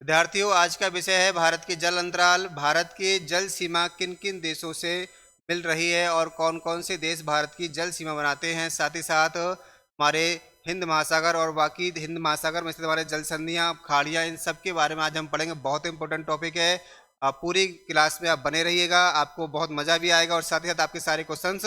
विद्यार्थियों, आज का विषय है भारत के जल अंतराल। भारत की जल सीमा किन किन देशों से मिल रही है और कौन कौन से देश भारत की जल सीमा बनाते हैं। साथ ही साथ हमारे हिंद महासागर और बाकी हिंद महासागर में स्थित हमारे जल संधियाँ, खाड़ियाँ, इन सब के बारे में आज हम पढ़ेंगे। बहुत इंपॉर्टेंट टॉपिक है। आप पूरी क्लास में आप बने रहिएगा, आपको बहुत मज़ा भी आएगा और साथ ही साथ आपके सारे क्वेश्चंस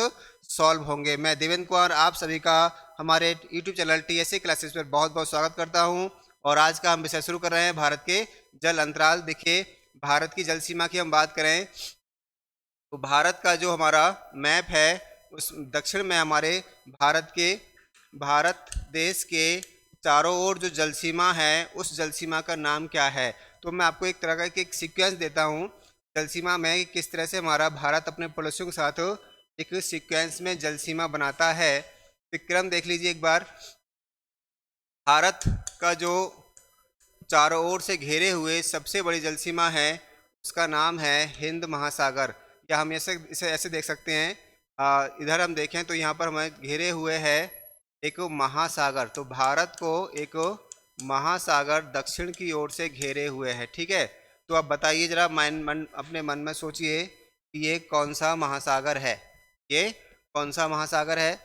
सॉल्व होंगे। मैं देवेंद्र कुमार आप सभी का हमारे यूट्यूब चैनल TSA क्लासेस पर बहुत बहुत स्वागत करता हूँ। और आज का हम विषय शुरू कर रहे हैं भारत के जल अंतराल। देखिए, भारत की जल सीमा की हम बात करें तो भारत का जो हमारा मैप है उस दक्षिण में हमारे भारत देश के चारों ओर जो जल सीमा है उस जल सीमा का नाम क्या है। तो मैं आपको एक तरह का एक सीक्वेंस देता हूँ जल सीमा में, किस तरह से हमारा भारत अपने पड़ोसियों के साथ एक सीक्वेंस में जल सीमा बनाता है। विक्रम देख लीजिए एक बार। भारत का जो चारों ओर से घेरे हुए सबसे बड़ी जल सीमा है उसका नाम है हिंद महासागर। या हम इसे ऐसे देख सकते हैं, इधर हम देखें तो यहाँ पर हमें घेरे हुए है एक महासागर। तो भारत को एक महासागर दक्षिण की ओर से घेरे हुए है। ठीक है, तो आप बताइए जरा, अपने मन में सोचिए कि ये कौन सा महासागर है, ये कौन सा महासागर है।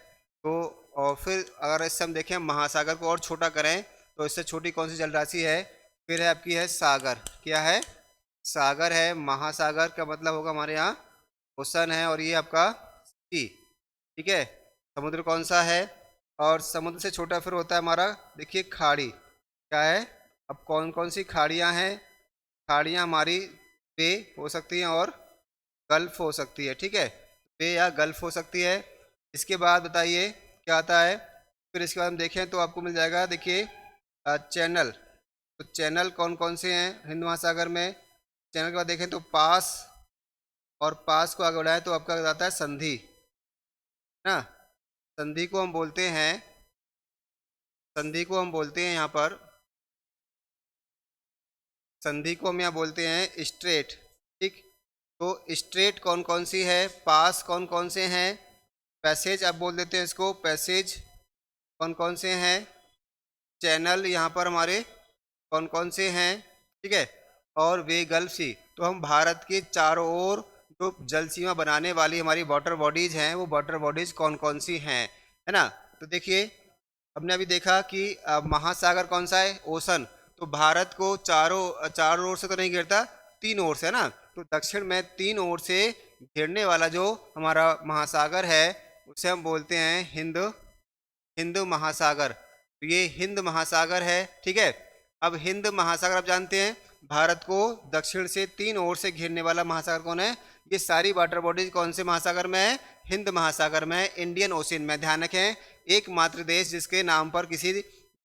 तो और फिर अगर इससे हम देखें महासागर को और छोटा करें तो इससे छोटी कौन सी जलराशि है, फिर है आपकी है सागर। क्या है? सागर है। महासागर का मतलब होगा हमारे यहाँ ओशन है और ये आपका सी। ठीक है, समुद्र कौन सा है? और समुद्र से छोटा फिर होता है हमारा, देखिए, खाड़ी। क्या है? अब कौन कौन सी खाड़ियाँ हैं? खाड़ियाँ हमारी बे हो सकती हैं और गल्फ हो सकती है। ठीक है, बे या गल्फ हो सकती है। इसके बाद बताइए क्या आता है। फिर इसके बाद हम देखें तो आपको मिल जाएगा, देखिए, चैनल। तो चैनल कौन कौन से हैं हिंद महासागर में? चैनल के बाद देखें तो पास, और पास को आगे बढ़ाएं तो आपका आता है संधि ना। संधि को हम बोलते हैं, संधि को हम बोलते हैं यहाँ पर, संधि को हम यहाँ बोलते हैं स्ट्रेट। ठीक, तो स्ट्रेट कौन कौन सी है, पास कौन कौन से हैं, पैसेज आप बोल देते हैं इसको, पैसेज कौन कौन से हैं, चैनल यहाँ पर हमारे कौन कौन से हैं। ठीक है, और वे गल्फ सी। तो हम भारत के चारों ओर जो जल सीमा बनाने वाली हमारी वाटर बॉडीज हैं वो वाटर बॉडीज कौन कौन सी हैं, है ना। तो देखिए, हमने अभी देखा कि महासागर कौन सा है, ओशन। तो भारत को चारों चारों ओर से तो नहीं घेरता, तीन ओर से, है ना। तो दक्षिण में तीन ओर से घेरने वाला जो हमारा महासागर है उसे हम बोलते हैं हिंद हिंद महासागर। तो ये हिंद महासागर है। ठीक है, अब हिंद महासागर आप जानते हैं भारत को दक्षिण से तीन ओर से घेरने वाला महासागर कौन है। ये सारी वाटर बॉडीज कौन से महासागर में है? हिंद महासागर में है, इंडियन ओशियन में। ध्यान रखें, एकमात्र देश जिसके नाम पर किसी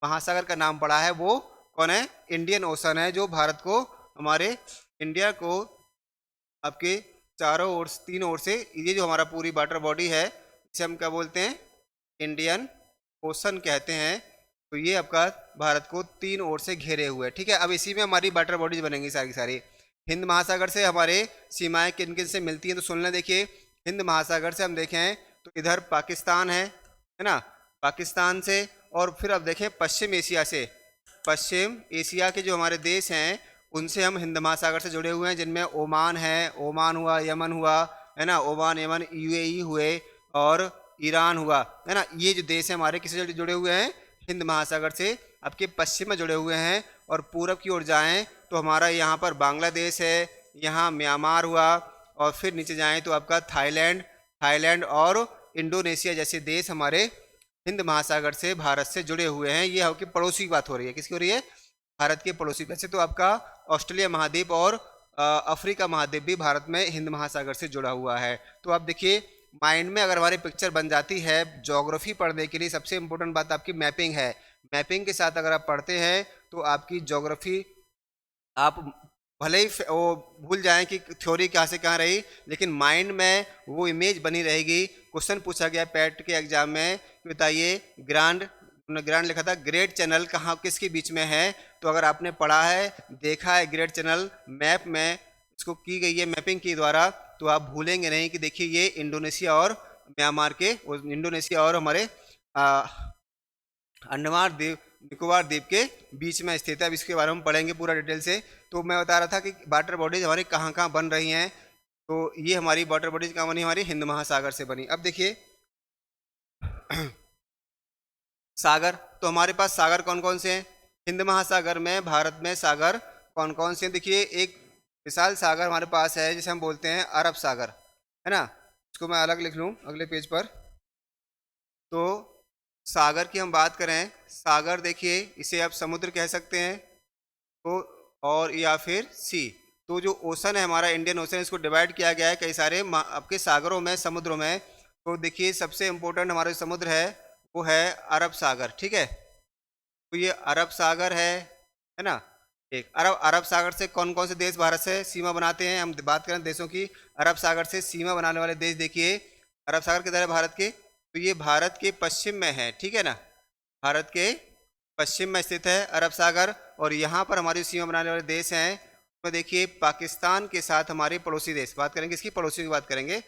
महासागर का नाम पड़ा है वो कौन है? इंडियन ओशन है, जो भारत को, हमारे इंडिया को आपके चारों ओर, तीन ओर से, ये जो हमारा पूरी वाटर बॉडी है इसे हम क्या बोलते हैं? इंडियन ओशन कहते हैं। तो ये आपका भारत को तीन ओर से घेरे हुए है। ठीक है, अब इसी में हमारी वाटर बॉडीज बनेंगी सारी की सारी। हिंद महासागर से हमारे सीमाएं किन किन से मिलती हैं तो सुन लें। देखिए, हिंद महासागर से हम देखें तो इधर पाकिस्तान है ना, पाकिस्तान से। और फिर अब देखें पश्चिम एशिया से, पश्चिम एशिया के जो हमारे देश हैं उनसे हम हिंद महासागर से जुड़े हुए हैं, जिनमें ओमान है, ओमान हुआ, यमन हुआ, है ना, ओमान, यमन, UAE हुए और ईरान हुआ, है ना। ये जो देश हैं हमारे किससे जुड़े हुए हैं? हिंद महासागर से। आपके पश्चिम में जुड़े हुए हैं। और पूरब की ओर जाएं तो हमारा यहाँ पर बांग्लादेश है, यहाँ म्यांमार हुआ, और फिर नीचे जाएं तो आपका थाईलैंड, थाईलैंड और इंडोनेशिया जैसे देश हमारे हिंद महासागर से भारत से जुड़े हुए हैं। ये आपकी पड़ोसी की बात हो रही है, किसकी हो रही है? भारत के पड़ोसी। वैसे तो आपका ऑस्ट्रेलिया महाद्वीप और अफ्रीका महाद्वीप भी भारत में हिंद महासागर से जुड़ा हुआ है। तो आप देखिए, माइंड में अगर हमारी पिक्चर बन जाती है, ज्योग्राफी पढ़ने के लिए सबसे इंपॉर्टेंट बात आपकी मैपिंग है। मैपिंग के साथ अगर आप पढ़ते हैं तो आपकी ज्योग्राफी, आप भले ही वो भूल जाएं कि थ्योरी कहाँ से कहाँ रही, लेकिन माइंड में वो इमेज बनी रहेगी। क्वेश्चन पूछा गया पैट के एग्जाम में कि बताइए, ग्रांड, ग्रांड लिखा था, ग्रेट चैनल कहाँ किसके बीच में है। तो अगर आपने पढ़ा है, देखा है ग्रेट चैनल मैप में, इसको की गई है मैपिंग के द्वारा, तो आप भूलेंगे नहीं कि देखिए ये इंडोनेशिया और म्यांमार के, इंडोनेशिया और हमारे अंडमान द्वीप निकोबार द्वीप के बीच में स्थित है। अब इसके बारे में पढ़ेंगे पूरा डिटेल से। तो मैं बता रहा था कि वाटर बॉडीज हमारी कहाँ कहाँ बन रही हैं। तो ये हमारी वाटर बॉडीज कहाँ बनी, हमारी हिंद महासागर से बनी। अब देखिए सागर, तो हमारे पास सागर कौन कौन से हैं हिंद महासागर में, भारत में सागर कौन कौन से हैं। देखिए एक विशाल सागर हमारे पास है जिसे हम बोलते हैं अरब सागर, है ना। इसको मैं अलग लिख लूँ अगले पेज पर। तो सागर की हम बात करें, सागर देखिए इसे आप समुद्र कह सकते हैं तो, और या फिर सी। तो जो ओशन है हमारा इंडियन ओशन, इसको डिवाइड किया गया है कई सारे आपके सागरों में, समुद्रों में। तो देखिए सबसे इम्पोर्टेंट हमारा समुद्र है वो है अरब सागर, ठीक है। तो ये अरब सागर है ना। एक अरब सागर से कौन कौन से देश भारत से सीमा बनाते हैं, हम बात करें देशों की। अरब सागर से सीमा बनाने वाले देश देखिए, अरब सागर किधर है भारत के, तो ये भारत के पश्चिम में है, ठीक है ना। भारत के पश्चिम में स्थित है अरब सागर। और यहाँ पर हमारी सीमा बनाने वाले देश हैं, तो देखिए पाकिस्तान के साथ हमारे पड़ोसी देश, बात करेंगे इसकी पड़ोसियों की बात करेंगे।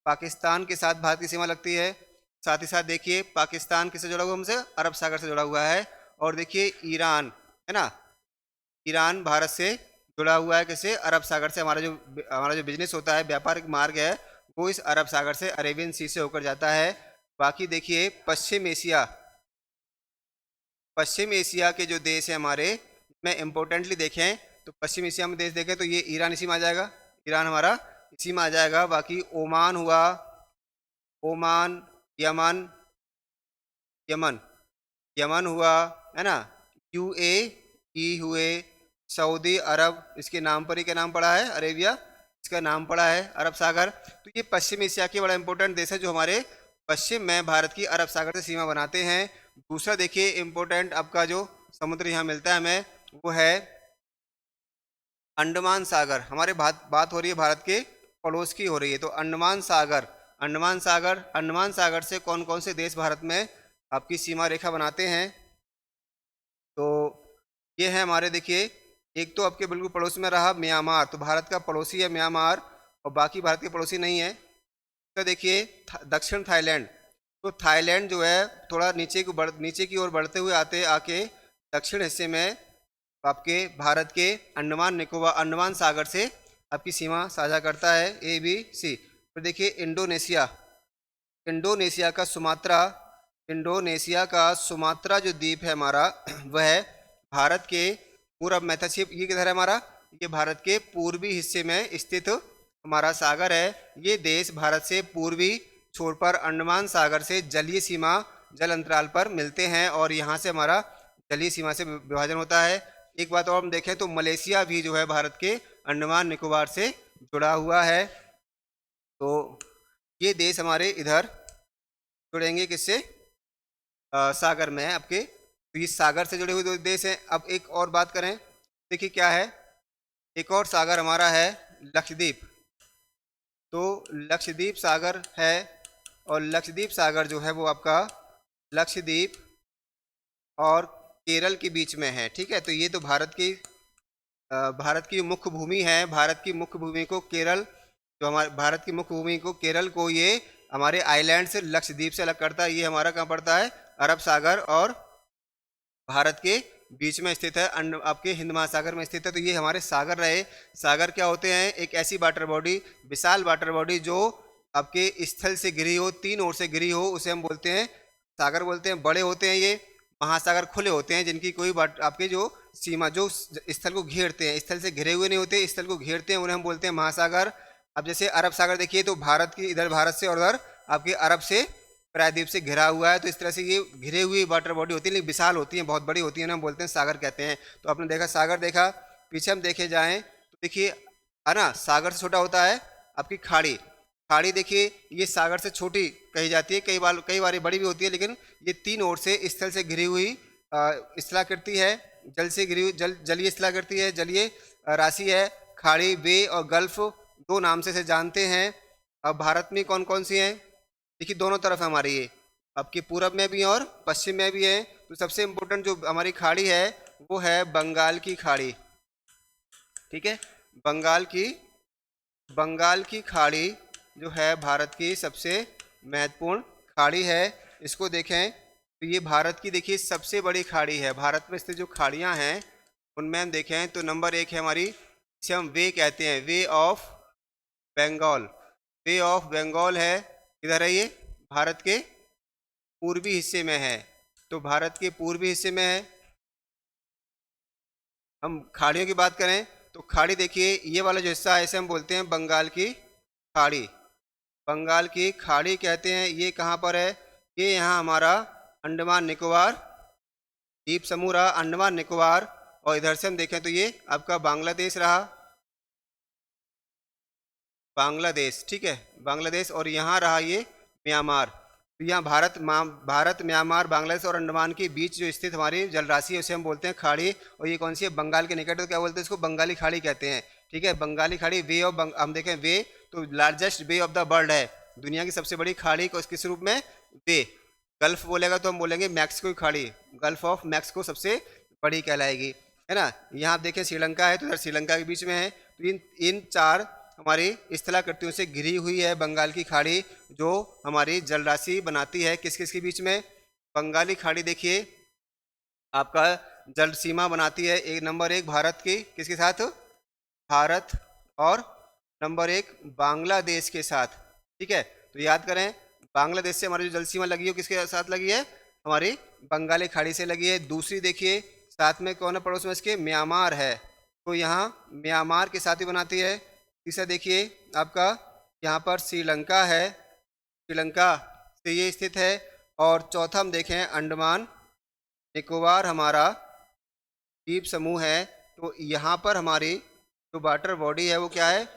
पाकिस्तान के साथ भारत की सीमा लगती है। साथ ही साथ देखिए पाकिस्तान किससे जुड़ा हुआ, हमसे अरब सागर से जुड़ा हुआ है। और देखिए ईरान, है ना, ईरान भारत से जुड़ा हुआ है किससे, अरब सागर से। हमारा जो बिजनेस होता है, व्यापारिक मार्ग है, वो इस अरब सागर से, अरेबियन सी से होकर जाता है। बाकी देखिए पश्चिम एशिया के जो देश हैं हमारे में इम्पोर्टेंटली देखें तो पश्चिम एशिया में देश देखें तो ये ईरान इसी में आ जाएगा, ईरान हमारा इसी में आ जाएगा। बाकी ओमान हुआ, ओमान, यमन, यमन यमन हुआ, है ना, यूएई हुए, सऊदी अरब, इसके नाम पर ही क्या नाम पड़ा है, अरेबिया, इसका नाम पड़ा है अरब सागर। तो ये पश्चिम एशिया के बड़ा इंपॉर्टेंट देश है जो हमारे पश्चिम में भारत की अरब सागर से सीमा बनाते हैं। दूसरा देखिए इम्पोर्टेंट आपका जो समुद्र यहाँ मिलता है हमें, वो है अंडमान सागर। हमारे बात हो रही है भारत के पड़ोस की हो रही है, तो अंडमान सागर, अंडमान सागर से कौन कौन से देश भारत में आपकी सीमा रेखा बनाते हैं। तो ये है हमारे, देखिए एक तो आपके बिल्कुल पड़ोस में रहा म्यांमार, तो भारत का पड़ोसी है म्यांमार, और बाकी भारत के पड़ोसी नहीं है। तो देखिए दक्षिण थाईलैंड, तो थाईलैंड जो है थोड़ा नीचे की ओर बढ़ते हुए आके दक्षिण हिस्से में आपके भारत के अंडमान सागर से आपकी सीमा साझा करता है, ABC। फिर देखिए इंडोनेशिया का सुमात्रा जो द्वीप है हमारा, वह भारत के पूर्व में था। ये किधर है हमारा, ये भारत के पूर्वी हिस्से में स्थित हमारा सागर है। ये देश भारत से पूर्वी छोर पर अंडमान सागर से जलीय सीमा, जल अंतराल पर मिलते हैं, और यहाँ से हमारा जलीय सीमा से विभाजन होता है। एक बात और हम देखें तो मलेशिया भी जो है भारत के अंडमान निकोबार से जुड़ा हुआ है। तो ये देश हमारे इधर जुड़ेंगे किससे, सागर में है आपके। तो ये सागर से जुड़े हुए दो देश हैं। अब एक और बात करें, देखिए क्या है, एक और सागर हमारा है लक्षद्वीप। तो लक्षद्वीप सागर है, और लक्षद्वीप सागर जो है वो आपका लक्षद्वीप और केरल के बीच में है, ठीक है। तो ये तो भारत की मुख्य भूमि है, भारत की मुख्य भूमि को केरल, जो हमारे भारत की मुख्य भूमि को केरल को ये हमारे आइलैंड से, लक्षद्वीप से अलग करता है। ये हमारा कहाँ पड़ता है, अरब सागर और भारत के बीच में स्थित है, आपके हिंद महासागर में स्थित है। तो ये हमारे सागर रहे। सागर क्या होते हैं, एक ऐसी वाटर बॉडी, विशाल वाटर बॉडी जो आपके स्थल से घिरी हो, तीन ओर से घिरी हो, उसे हम बोलते हैं सागर बोलते हैं। बड़े होते हैं ये, महासागर खुले होते हैं, जिनकी कोई आपके जो सीमा, जो स्थल को घेरते हैं, स्थल से घिरे हुए नहीं होते, स्थल को घेरते हैं, उन्हें हम बोलते हैं महासागर। अब जैसे अरब सागर देखिए, तो भारत की इधर भारत से और उधर आपके अरब से, प्रायद्वीप से घिरा हुआ है। तो इस तरह से ये घिरे हुई वाटर बॉडी होती है, लेकिन विशाल होती है, बहुत बड़ी होती है, हम बोलते हैं सागर कहते हैं। तो आपने देखा सागर देखा, पीछे हम देखे जाएं तो देखिए, है ना, सागर से छोटा होता है आपकी खाड़ी। खाड़ी देखिए ये सागर से छोटी कही जाती है, कई बार बड़ी भी होती है, लेकिन ये तीन ओर से स्थल से घिरी हुई स्थलाकृति है, जल से घिरी हुई, जलीय स्थलाकृति है, जलीय राशि है। खाड़ी, बे और गल्फ दो नाम से जानते हैं। अब भारत में कौन कौन सी हैं, देखिए दोनों तरफ हमारी ये, आपके पूरब में भी और पश्चिम में भी है। तो सबसे इम्पोर्टेंट जो हमारी खाड़ी है वो है बंगाल की खाड़ी, ठीक है। बंगाल की खाड़ी जो है भारत की सबसे महत्वपूर्ण खाड़ी है। इसको देखें तो ये भारत की देखिए सबसे बड़ी खाड़ी है। भारत में स्थित जो खाड़ियाँ हैं उनमें हम देखें तो नंबर 1 है हमारी, इसे हम वे कहते हैं, bay of Bengal. Bay of Bengal है, किधर है ये? भारत के पूर्वी हिस्से में है। तो भारत के पूर्वी हिस्से में है। हम खाड़ियों की बात करें तो खाड़ी देखिए ये वाला जो हिस्सा है इसे हम बोलते हैं बंगाल की खाड़ी। बंगाल की खाड़ी कहते हैं। ये कहाँ पर है? ये यहाँ हमारा अंडमान निकोबार द्वीप समूह रहा, अंडमान निकोबार। और इधर से हम देखें तो ये आपका बांग्लादेश रहा, बांग्लादेश, ठीक है, बांग्लादेश। और यहाँ रहा ये म्यांमार। तो यहाँ भारत म्यांमार बांग्लादेश और अंडमान के बीच जो स्थित हमारी जलराशि है उसे हम बोलते हैं खाड़ी। और ये कौन सी है? बंगाल के निकट। तो क्या बोलते हैं इसको? बंगाली खाड़ी कहते हैं, ठीक है, बंगाली खाड़ी। वे ऑफ हम देखें वे तो largest way of the world है, दुनिया की सबसे बड़ी खाड़ी को किस रूप में? वे। गल्फ बोलेगा तो हम बोलेंगे मैक्सिको की खाड़ी, गल्फ ऑफ मैक्सिको सबसे बड़ी कहलाएगी, है ना। यहाँ आप देखें श्रीलंका है तो इधर श्रीलंका के बीच में है। तो इन चार हमारी स्थलाकृतियों से घिरी हुई है बंगाल की खाड़ी, जो हमारी जलराशि बनाती है किस किस के बीच में? बंगाली खाड़ी देखिए आपका जल सीमा बनाती है एक नंबर 1 भारत की किसके साथ? भारत। और नंबर 1 बांग्लादेश के साथ, ठीक है। तो याद करें बांग्लादेश से हमारी जो जल सीमा लगी है किसके साथ लगी है? हमारी बंगाली खाड़ी से लगी है। दूसरी देखिए साथ में कौन है पड़ोस में इसके? म्यांमार है, तो यहाँ म्यांमार के साथ ही बनाती है। तीसरा देखिए आपका यहाँ पर श्रीलंका है, श्रीलंका से ये स्थित है। और चौथा हम देखें अंडमान निकोबार हमारा द्वीप समूह है। तो यहाँ पर हमारी जो वाटर बॉडी है वो क्या है?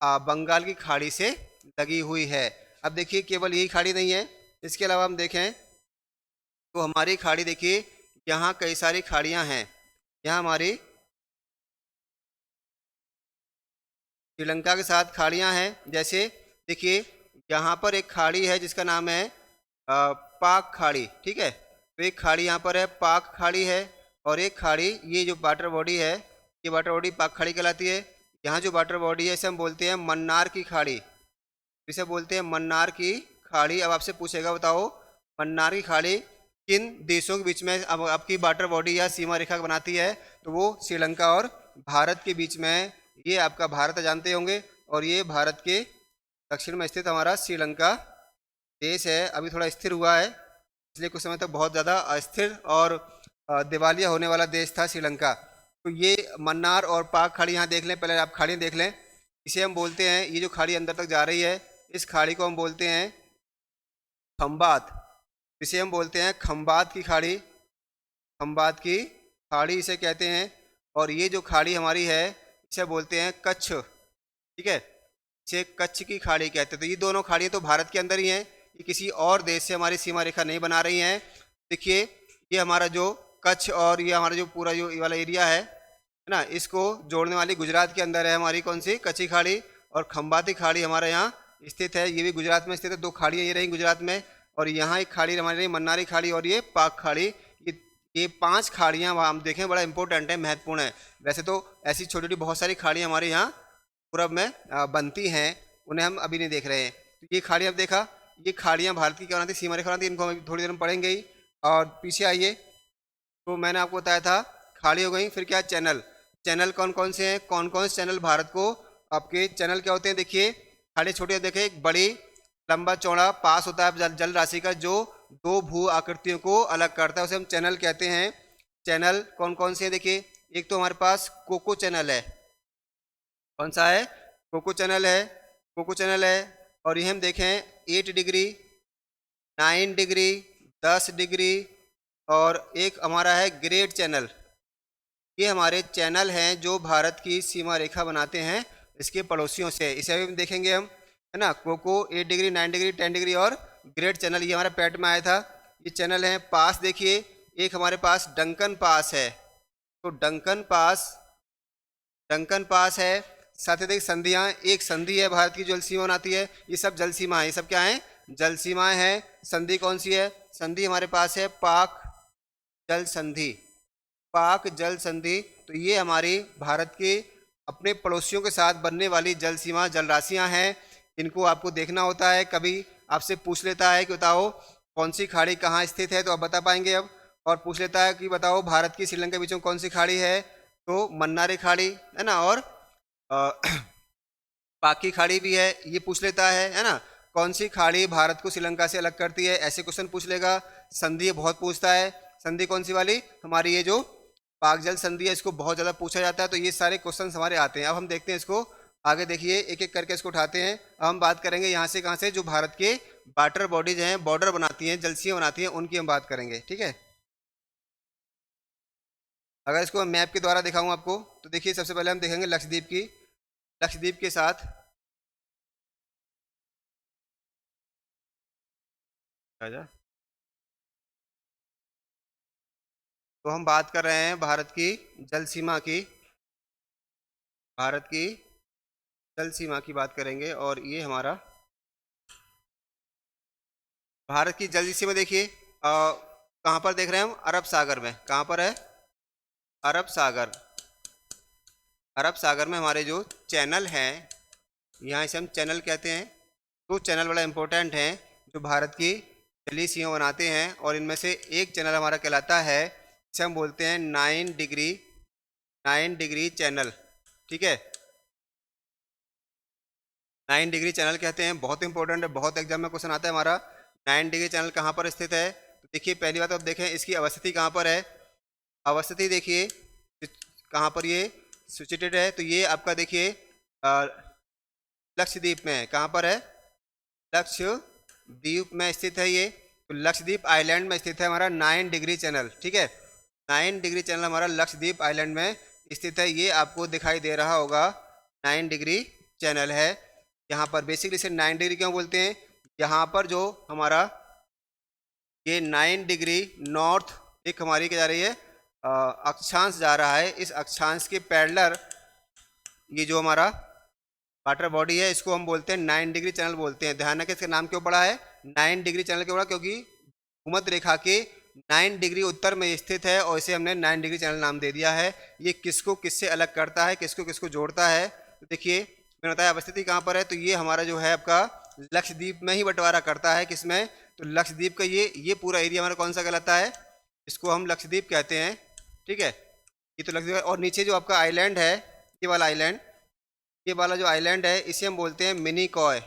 बंगाल की खाड़ी से लगी हुई है। अब देखिए केवल यही खाड़ी नहीं है, इसके अलावा हम देखें तो हमारी खाड़ी देखिए यहाँ कई सारी खाड़ियाँ हैं। यहाँ हमारी श्रीलंका के साथ खाड़ियाँ हैं, जैसे देखिए यहाँ पर एक खाड़ी है जिसका नाम है पाक खाड़ी, ठीक है। तो एक खाड़ी यहाँ पर है पाक खाड़ी है, और एक खाड़ी ये जो वाटर बॉडी है ये वाटर बॉडी पाक खाड़ी कहलाती है। यहाँ जो वाटर बॉडी है इसे हम बोलते हैं मन्नार की खाड़ी, इसे बोलते हैं मन्नार की खाड़ी। अब आपसे पूछेगा बताओ मन्नार की खाड़ी किन देशों के बीच में अब आपकी वाटर बॉडी या सीमा रेखा बनाती है? तो वो श्रीलंका और भारत के बीच में। ये आपका भारत जानते होंगे, और ये भारत के दक्षिण में स्थित हमारा श्रीलंका देश है। अभी थोड़ा स्थिर हुआ है, इसलिए कुछ समय तक बहुत ज़्यादा अस्थिर और दिवालिया होने वाला देश था श्रीलंका। तो ये मन्नार और पाक खाड़ी यहाँ देख लें, पहले आप खाड़ियाँ देख लें। इसे हम बोलते हैं, ये जो खाड़ी अंदर तक जा रही है इस खाड़ी को हम बोलते हैं खंबात, इसे हम बोलते हैं खंबात की खाड़ी, खंबात की खाड़ी इसे कहते हैं। और ये जो खाड़ी हमारी है इसे बोलते हैं कच्छ, ठीक है, इसे कच्छ की खाड़ी कहते हैं। तो ये दोनों खाड़ियाँ तो भारत के अंदर ही हैं, ये किसी और देश से हमारी सीमा रेखा नहीं बना रही हैं। देखिए ये हमारा जो कच्छ और ये हमारा जो पूरा जो ये वाला एरिया है ना, इसको जोड़ने वाली गुजरात के अंदर है हमारी कौन सी? कच्ची खाड़ी। और खंबाती खाड़ी हमारे यहाँ स्थित है, ये भी गुजरात में स्थित है। दो खाड़ियाँ ये रही गुजरात में, और यहाँ एक खाड़ी हमारी रही मन्नारी खाड़ी और ये पाक खाड़ी। ये 5 खाड़ियाँ हम देखें बड़ा इंपॉर्टेंट है, महत्वपूर्ण है। वैसे तो ऐसी छोटी छोटी बहुत सारी खाड़ियाँ हमारे यहाँ पूरब में बनती हैं, उन्हें हम अभी नहीं देख रहे हैं। तो ये खाड़ियाँ अब देखा, ये खाड़ियाँ भारत की क्या बनाती, सीमा रेखा बनाती, इनको हम थोड़ी देर में पढ़ेंगे ही। और पीछे आइए, तो मैंने आपको बताया था खाड़ी हो गई, फिर क्या? चैनल। चैनल कौन कौन से हैं? कौन कौन से चैनल भारत को आपके चैनल क्या होते हैं? देखिए खाड़ी छोटे देखें, एक बड़ी लंबा चौड़ा पास होता है जल राशि का जो 2 भू आकृतियों को अलग करता है, उसे हम चैनल कहते हैं। चैनल कौन कौन से हैं? देखिए एक तो हमारे पास कोको चैनल है, कौन सा है? कोको चैनल है, कोको चैनल है। और ये हम देखें 8 डिग्री, 9 डिग्री, 10 डिग्री, और एक हमारा है ग्रेट चैनल। ये हमारे चैनल हैं जो भारत की सीमा रेखा बनाते हैं इसके पड़ोसियों से। इसे भी देखेंगे हम, है ना। कोको 8 डिग्री, 9 डिग्री, 10 डिग्री और ग्रेट चैनल, ये हमारा पैट में आया था, ये चैनल हैं। पास देखिए एक हमारे पास डंकन पास है, तो डंकन पास है। साथ ही देखिए संधियाँ, एक संधि है भारत की जल सीमा बनाती है। ये सब जल सीमा है, ये सब क्या है? जल सीमाएँ हैं। संधि कौन सी है? संधि हमारे पास है पाक जल संधि, पाक जल संधि। तो ये हमारी भारत के अपने पड़ोसियों के साथ बनने वाली जल सीमा जल राशियाँ हैं। इनको आपको देखना होता है, कभी आपसे पूछ लेता है कि बताओ कौन सी खाड़ी कहाँ स्थित है, तो आप बता पाएंगे अब। और पूछ लेता है कि बताओ भारत की श्रीलंका के बीच में कौन सी खाड़ी है, तो मन्नारे खाड़ी है ना, और अ, पाकी खाड़ी भी है, ये पूछ लेता है ना। कौन सी खाड़ी भारत को श्रीलंका से अलग करती है, ऐसे क्वेश्चन पूछ लेगा। संधि बहुत पूछता है, संधि कौन सी वाली, हमारी ये जो पाकजल संधि है, इसको बहुत ज़्यादा पूछा जाता है। तो ये सारे क्वेश्चन हमारे आते हैं। अब हम देखते हैं इसको आगे, देखिए एक एक करके इसको उठाते हैं। अब हम बात करेंगे यहाँ से, कहाँ से, जो भारत के वाटर बॉडीज हैं, बॉर्डर बनाती हैं, जलसीय बनाती हैं, उनकी हम बात करेंगे, ठीक है। अगर इसको मैं मैप के द्वारा दिखाऊं आपको, तो देखिए सबसे पहले हम देखेंगे लक्षद्वीप की। लक्षद्वीप के साथ आजा, तो हम बात कर रहे हैं भारत की जल सीमा की, भारत की जल सीमा की बात करेंगे। और ये हमारा भारत की जल सीमा देखिए कहाँ पर देख रहे हैं हम, अरब सागर में। कहाँ पर है, अरब सागर। अरब सागर में हमारे जो चैनल हैं, यहाँ इसे हम चैनल कहते हैं। तो चैनल बड़ा इंपॉर्टेंट हैं, जो भारत की जलीय सीमा बनाते हैं। और इनमें से एक चैनल हमारा कहलाता है, इसे हम बोलते हैं 9 डिग्री चैनल, ठीक है। 9 डिग्री चैनल कहते हैं, बहुत इंपॉर्टेंट है, बहुत एग्जाम में क्वेश्चन आता है हमारा। 9 डिग्री चैनल कहाँ पर स्थित है, तो देखिए पहली बात आप देखें इसकी अवस्थिति कहाँ पर है। अवस्थिति देखिए कहाँ पर ये सिचुएटेड है, तो ये आपका देखिए लक्षद्वीप में है। कहाँ पर है, लक्षद्वीप में स्थित है ये। तो लक्षद्वीप आइलैंड में स्थित है हमारा 9 डिग्री चैनल, ठीक है। 9 डिग्री चैनल हमारा लक्षद्वीप आइलैंड में स्थित है, ये आपको दिखाई दे रहा होगा। 9 डिग्री चैनल है यहाँ पर। बेसिकली इसे 9 डिग्री क्यों बोलते हैं, यहाँ पर जो हमारा ये 9 डिग्री नॉर्थ एक हमारी क्या जा रही है, अक्षांश जा रहा है। इस अक्षांश के पैरेलल ये जो हमारा वाटर बॉडी है, इसको हम बोलते हैं 9 डिग्री चैनल बोलते हैं। ध्यान रखें इसका नाम क्यों पड़ा है 9 डिग्री चैनल क्यों पड़ा, क्योंकि भूमध्य रेखा के 9 डिग्री उत्तर में स्थित है और इसे हमने 9 डिग्री चैनल नाम दे दिया है। ये किसको किससे अलग करता है, किसको किसको जोड़ता है, तो देखिए मैंने बताया अवस्थिति कहाँ पर है, तो ये हमारा जो है आपका लक्षद्वीप में ही बंटवारा करता है। किसमें, तो लक्षद्वीप का ये पूरा एरिया हमारा कौन सा कहलाता है, इसको हम लक्षद्वीप कहते हैं, ठीक है। ये तो लक्षद्वीप। और नीचे जो आपका आइलैंड है, ये वाला आइलैंड, ये वाला जो आइलैंड है, इसे हम बोलते हैं मिनिकॉय।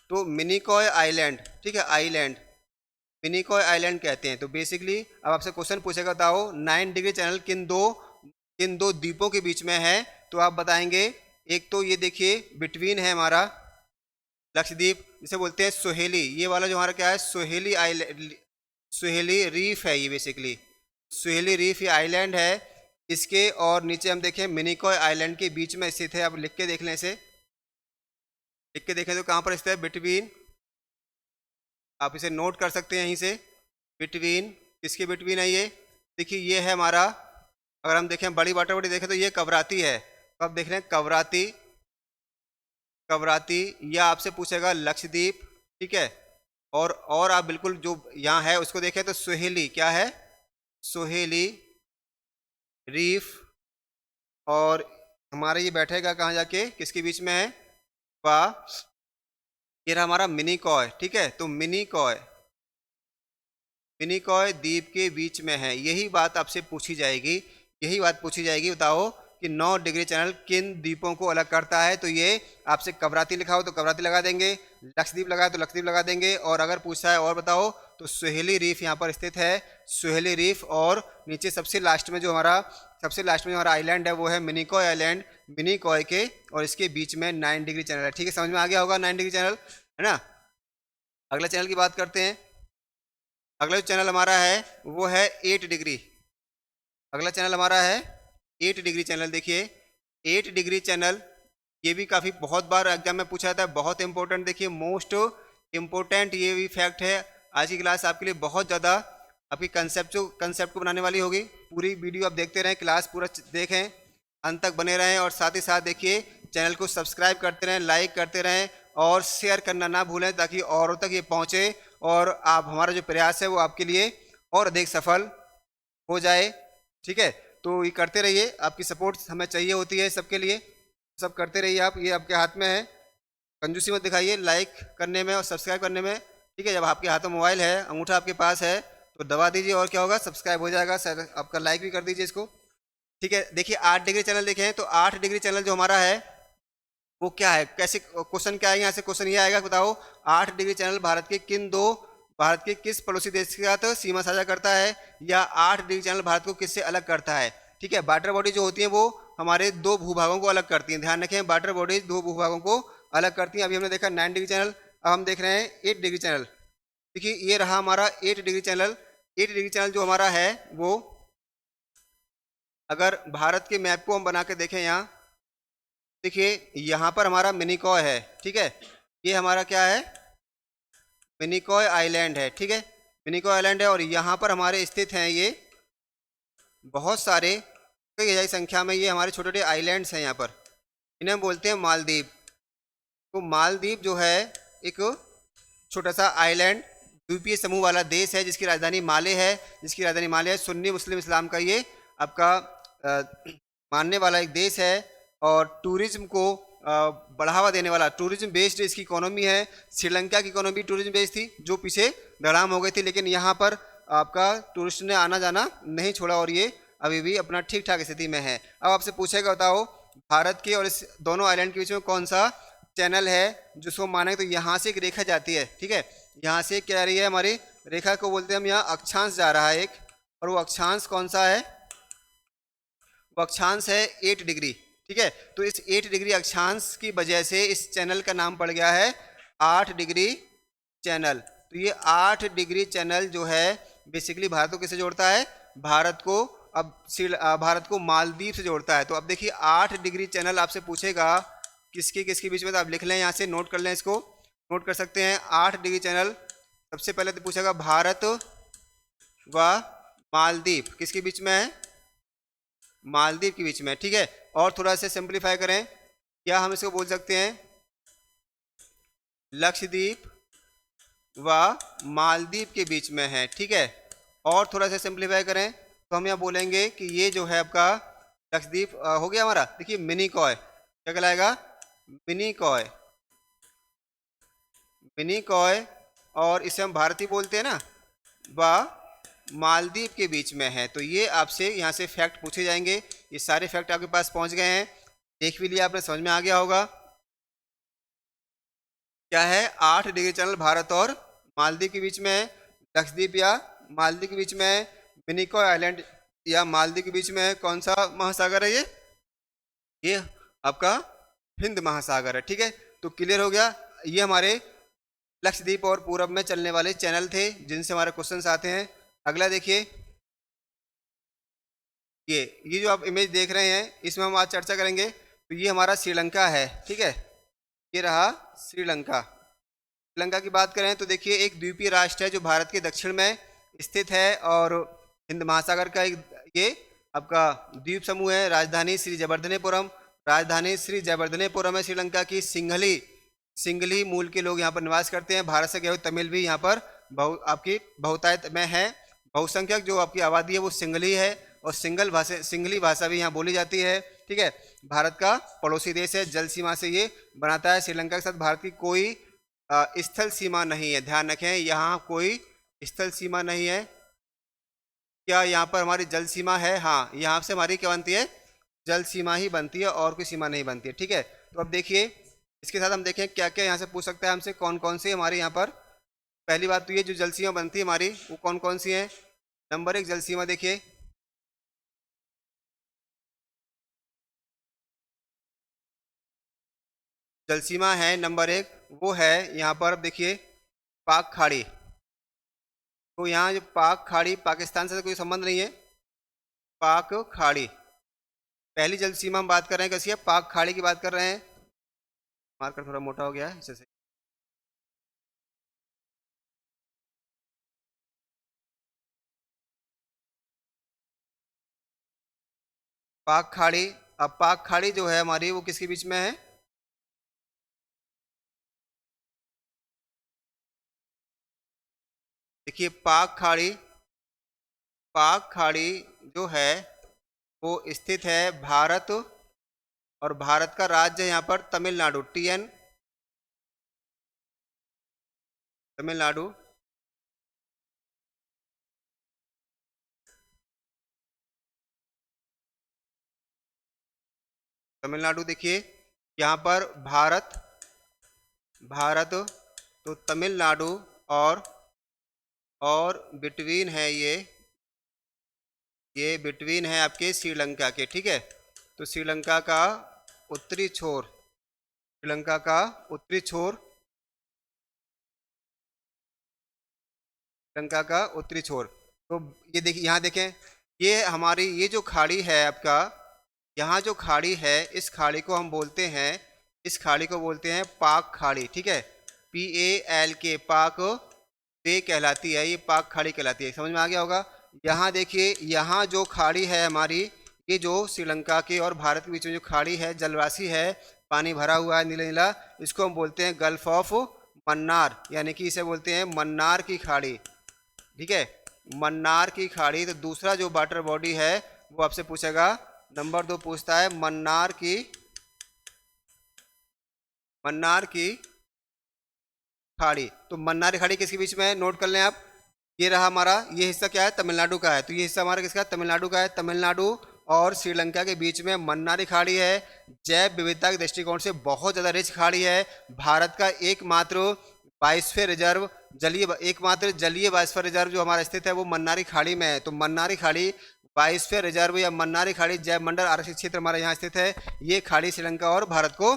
तो मिनिकॉय आइलैंड, ठीक है, आइलैंड मिनिकॉय आइलैंड कहते हैं। तो बेसिकली अब आपसे क्वेश्चन पूछेगा, बताओ 9 डिग्री चैनल किन दो द्वीपों के बीच में है, तो आप बताएंगे एक तो ये देखिए बिटवीन है हमारा लक्षद्वीप, जिसे बोलते हैं सोहेली। ये वाला जो हमारा क्या है, सोहेली आइलैंड, सोहेली रीफ है ये बेसिकली। सोहेली रीफ ये आइलैंड है इसके। और नीचे हम देखें मिनिकॉय आइलैंड के बीच में स्थित है। आप लिख के देख लें, इसे लिख के देखें तो कहाँ पर स्थित है, बिटवीन। आप इसे नोट कर सकते हैं यहीं से, बिटवीन। किसके बिटवीन है ये, देखिए ये है हमारा, अगर हम देखें बड़ी वाटर बॉडी देखें तो ये कवराती है। तो आप देख रहे हैं कवराती, कवराती, या आपसे पूछेगा लक्षद्वीप, ठीक है। और आप बिल्कुल जो यहाँ है उसको देखें तो सोहेली, क्या है, सोहेली रीफ। और हमारा ये बैठेगा कहाँ जाके, किसके बीच में है, ये रहा हमारा मिनिकॉय, ठीक है। तो मिनिकॉय द्वीप के बीच में है। यही बात आपसे पूछी जाएगी, यही बात पूछी जाएगी, बताओ कि 9 डिग्री चैनल किन द्वीपों को अलग करता है। तो ये आपसे कवराती लिखा हो तो कवराती लगा देंगे, लक्षद्वीप लगाए तो लक्षद्वीप लगा देंगे। और अगर पूछा है और बताओ, तो सोहेली रीफ यहाँ पर स्थित है, सोहेली रीफ। और नीचे सबसे लास्ट में जो हमारा आइलैंड है वो है मिनिकॉय आइलैंड, मिनिकॉय के, और इसके बीच में 9 डिग्री चैनल है, ठीक है। समझ में आ गया होगा 9 डिग्री चैनल, है ना। अगला चैनल की बात करते हैं। अगला जो चैनल हमारा है वो है 8 डिग्री। अगला चैनल हमारा है 8 डिग्री चैनल। देखिए 8 डिग्री चैनल, ये भी काफ़ी बहुत बार एग्जाम में पूछा था, बहुत इंपॉर्टेंट। देखिए मोस्ट इम्पोर्टेंट ये भी फैक्ट है। आज की क्लास आपके लिए बहुत ज़्यादा आपकी कंसेप्ट को बनाने वाली होगी। पूरी वीडियो आप देखते रहें, क्लास पूरा देखें, अंत तक बने रहें। और साथ ही साथ देखिए चैनल को सब्सक्राइब करते रहें, लाइक करते रहें और शेयर करना ना भूलें, ताकि औरों तक ये पहुँचे और आप हमारा जो प्रयास है वो आपके लिए और अधिक सफल हो जाए, ठीक है। तो ये करते रहिए, आपकी सपोर्ट हमें चाहिए होती है सबके लिए, सब करते रहिए आप, ये आपके हाथ में है। कंजूसी मत दिखाइए लाइक करने में और सब्सक्राइब करने में, ठीक है, जब आपके हाथ में मोबाइल है, अंगूठा आपके पास है, तो दबा दीजिए और क्या होगा, सब्सक्राइब हो जाएगा। सर आपका लाइक भी कर दीजिए इसको। ठीक है, देखिए 8 डिग्री चैनल देखें तो 8 डिग्री चैनल जो हमारा है वो क्या है, कैसे क्वेश्चन क्या है यहाँ से, क्वेश्चन ये आएगा, बताओ 8 डिग्री चैनल भारत के किस पड़ोसी देश के साथ सीमा साझा करता है, या 8 डिग्री चैनल भारत को किससे अलग करता है। ठीक है, वाटर बॉडी जो होती है वो हमारे दो भूभागों को अलग करती हैं, ध्यान रखें, वाटर बॉडीज दो भूभागों को अलग करती हैं। अभी हमने देखा 9 डिग्री चैनल, अब हम देख रहे हैं 8 डिग्री चैनल। देखिए ये रहा हमारा 8 डिग्री चैनल। 8 डिग्री चैनल जो हमारा है वो, अगर भारत के मैप को हम बना के देखें यहाँ, देखिए यहाँ पर हमारा मिनिकॉय है। ठीक है, ये हमारा क्या है, मिनिकॉय आइलैंड है। ठीक है, मिनिकॉय आइलैंड है, और यहाँ पर हमारे स्थित हैं ये बहुत सारे, कई हज़ार संख्या में ये हमारे छोटे छोटे आइलैंड्स हैं यहाँ पर, इन्हें हम बोलते हैं मालदीव। तो मालदीव जो है एक छोटा सा आइलैंड द्वीपीय समूह वाला देश है, जिसकी राजधानी माले है, सुन्नी मुस्लिम इस्लाम का ये आपका मानने वाला एक देश है, और टूरिज्म को बढ़ावा देने वाला, टूरिज्म बेस्ड इसकी इकोनॉमी है। श्रीलंका की इकोनॉमी टूरिज्म बेस्ड थी, जो पीछे धड़ाम हो गई थी, लेकिन यहाँ पर आपका टूरिस्ट ने आना जाना नहीं छोड़ा, और ये अभी भी अपना ठीक ठाक स्थिति में है। अब आपसे पूछेगा, बताओ भारत के और इस दोनों आइलैंड के बीच में कौन सा चैनल है जिसको माने, तो यहाँ से एक रेखा जाती है। ठीक है, यहाँ से क्या जा रही है, हमारी रेखा को बोलते हैं हम, यहाँ अक्षांश जा रहा है एक, और वो अक्षांश कौन सा है, वो अक्षांश है 8 डिग्री। ठीक है, तो इस 8 डिग्री अक्षांश की वजह से इस चैनल का नाम पड़ गया है 8 डिग्री चैनल। तो ये 8 डिग्री चैनल जो है बेसिकली भारत को किससे जोड़ता है, भारत को मालदीव से जोड़ता है। तो अब देखिए 8 डिग्री चैनल आपसे पूछेगा किसके किसके बीच में, तो आप लिख लें, यहाँ से नोट कर लें, इसको नोट कर सकते हैं। 8 डिग्री चैनल सबसे पहले तो पूछेगा भारत व मालदीव किसके बीच में है, मालदीव के बीच में। ठीक है, और थोड़ा सा सिंप्लीफाई करें, क्या हम इसको बोल सकते हैं, लक्षद्वीप व मालदीव के बीच में है। ठीक है, और थोड़ा सा सिंप्लीफाई करें तो हम यहाँ बोलेंगे कि ये जो है आपका लक्षद्वीप हो गया हमारा। देखिए मिनिकॉय क्या कहलाएगा, मिनिकॉय, और इसे हम भारतीय बोलते हैं ना, व मालदीव के बीच में है। तो ये आपसे यहाँ से फैक्ट पूछे जाएंगे, ये सारे फैक्ट आपके पास पहुँच गए हैं, देख भी लिया आपने, समझ में आ गया होगा। क्या है, 8 डिग्री चैनल भारत और मालदीव के बीच में है, लक्षद्वीप या मालदीव के बीच में है, मिनिकॉय आइलैंड या मालदीव के बीच में है। कौन सा महासागर है ये आपका हिंद महासागर है। ठीक है, तो क्लियर हो गया। ये हमारे लक्षद्वीप और पूरब में चलने वाले चैनल थे जिनसे हमारे क्वेश्चंस आते हैं। अगला देखिए, ये जो आप इमेज देख रहे हैं इसमें हम आज चर्चा करेंगे। तो ये हमारा श्रीलंका है। ठीक है, ये रहा श्रीलंका। श्रीलंका की बात करें तो देखिए एक द्वीपीय राष्ट्र है जो भारत के दक्षिण में स्थित है, और हिंद महासागर का एक ये आपका द्वीप समूह है। राजधानी श्री जयवर्धनेपुरम है श्रीलंका की। सिंघली मूल के लोग यहाँ पर निवास करते हैं। भारत से गए हुए तमिल भी यहाँ पर आपकी बहुतायत में है। बहुसंख्यक जो आपकी आबादी है वो सिंघली है, और सिंघली भाषा भी यहाँ बोली जाती है। ठीक है, भारत का पड़ोसी देश है, जल सीमा से ये बनाता है। श्रीलंका के साथ भारत की कोई स्थल सीमा नहीं है, ध्यान रखें, यहाँ कोई स्थल सीमा नहीं है। क्या यहाँ पर हमारी जल सीमा है, हाँ, यहाँ से हमारी क्या बनती है, जल सीमा ही बनती है, और कोई सीमा नहीं बनती है। ठीक है, तो अब देखिए इसके साथ हम देखें क्या क्या यहाँ से पूछ सकता है हमसे, कौन कौन सी हमारे यहाँ पर। पहली बात तो ये जो जल सीमा बनती है हमारी वो कौन कौन सी है। नंबर 1 जल सीमा देखिए, जल सीमा है नंबर 1 वो है यहाँ पर, अब देखिए पाक खाड़ी। तो यहाँ जो पाक खाड़ी, पाकिस्तान से कोई संबंध नहीं है, पाक खाड़ी पहली जल सीमा हम बात कर रहे हैं, कैसी है, पाक खाड़ी की बात कर रहे हैं। मार्कर थोड़ा मोटा हो गया है इसे से। पाक खाड़ी, अब पाक खाड़ी जो है हमारी वो किसके बीच में है, देखिए पाक खाड़ी जो है वो स्थित है भारत, और भारत का राज्य यहाँ पर तमिलनाडु, तमिलनाडु, तमिलनाडु देखिए यहाँ पर भारत, भारत, तो तमिलनाडु और बिटवीन है ये बिटवीन है आपके श्रीलंका के, ठीक है। तो श्रीलंका का उत्तरी छोर, श्रीलंका का उत्तरी छोर, श्रीलंका का उत्तरी छोर। तो ये देखिए, यहाँ देखें, ये हमारी ये जो खाड़ी है आपका, यहाँ जो खाड़ी है, इस खाड़ी को हम बोलते हैं, इस खाड़ी को बोलते हैं पाक खाड़ी, ठीक है। PALK, पाक वे कहलाती है, ये पाक खाड़ी कहलाती है। समझ में आ गया होगा। यहाँ देखिए, यहाँ जो खाड़ी है हमारी, ये जो श्रीलंका के और भारत के बीच में जो खाड़ी है, जलराशि है, पानी भरा हुआ है नीला नीला, इसको हम बोलते हैं गल्फ ऑफ मन्नार, यानी कि इसे बोलते हैं मन्नार की खाड़ी, ठीक है, मन्नार की खाड़ी। तो दूसरा जो वाटर बॉडी है वो आपसे पूछेगा, नंबर 2 पूछता है मन्नार की खाड़ी। तो मन्नार की खाड़ी किसके बीच में है, नोट कर लें आप। ये रहा हमारा, ये हिस्सा क्या है, तमिलनाडु का है। तो ये हिस्सा हमारा किसका है, तमिलनाडु का है। तमिलनाडु और श्रीलंका के बीच में मन्नार की खाड़ी है। जैव विविधता के दृष्टिकोण से बहुत ज़्यादा रिच खाड़ी है। भारत का एकमात्र बायोस्फीयर रिजर्व, एकमात्र जलीय बायोस्फीयर रिजर्व जो हमारा स्थित है वो मन्नार की खाड़ी में है। तो मन्नार की खाड़ी बायोस्फीयर रिजर्व या मन्नार की खाड़ी जैव मंडल आरक्षित क्षेत्र हमारा यहाँ स्थित है। ये खाड़ी श्रीलंका और भारत को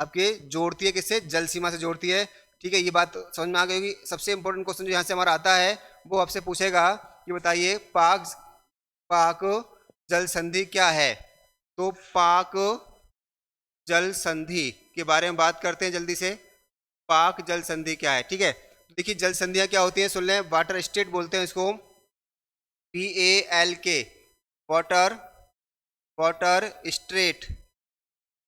आपके जोड़ती है, किससे, जल सीमा से जोड़ती है, ठीक है। ये बात समझ में आ गई होगी। सबसे इंपॉर्टेंट क्वेश्चन जो यहाँ से हमारा आता है वो आपसे पूछेगा कि बताइए पाक जल संधि क्या है। तो पाक जल संधि के बारे में बात करते हैं जल्दी से। पाक जल संधि क्या है, ठीक है। तो देखिए जल संधियां क्या होती हैं, सुन लें। वाटर स्टेट बोलते हैं इसको, PALK, वाटर स्टेट।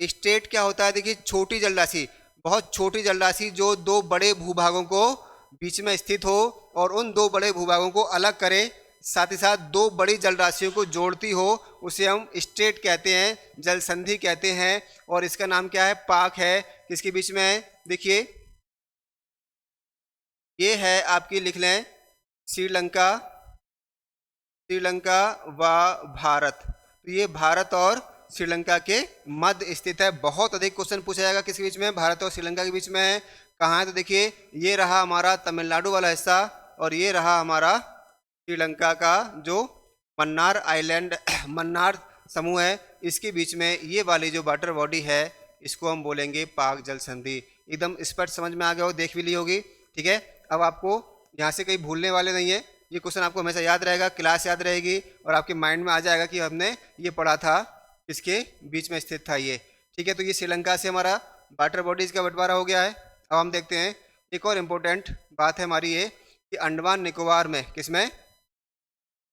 स्टेट क्या होता है, देखिए छोटी जलराशि, बहुत छोटी जलराशि जो दो बड़े भूभागों को बीच में स्थित हो और उन दो बड़े भूभागों को अलग करे, साथ ही साथ दो बड़ी जलराशियों को जोड़ती हो, उसे हम स्टेट कहते हैं, जल संधि कहते हैं। और इसका नाम क्या है, पाक है। किसके बीच में है, देखिए ये है आपकी, लिख लें, श्रीलंका व भारत। तो ये भारत और श्रीलंका के मध्य स्थित है। बहुत अधिक क्वेश्चन पूछा जाएगा किसके बीच में, भारत और श्रीलंका के बीच में है। कहाँ है, तो देखिए ये रहा हमारा तमिलनाडु वाला हिस्सा और ये रहा हमारा श्रीलंका का जो मन्नार आइलैंड, मन्नार समूह है, इसके बीच में ये वाली जो वाटर बॉडी है इसको हम बोलेंगे पाक जल संधि। एकदम स्पष्ट समझ में आ गया हो, देख भी ली होगी, ठीक है। अब आपको यहाँ से कहीं भूलने वाले नहीं है, ये क्वेश्चन आपको हमेशा याद रहेगा, क्लास याद रहेगी और आपके माइंड में आ जाएगा कि हमने ये पढ़ा था, इसके बीच में स्थित था ये, ठीक है। तो ये श्रीलंका से हमारा वाटर बॉडीज का बंटवारा हो गया है। अब हम देखते हैं एक और इम्पोर्टेंट बात है हमारी ये कि अंडमान निकोबार में, किसमें,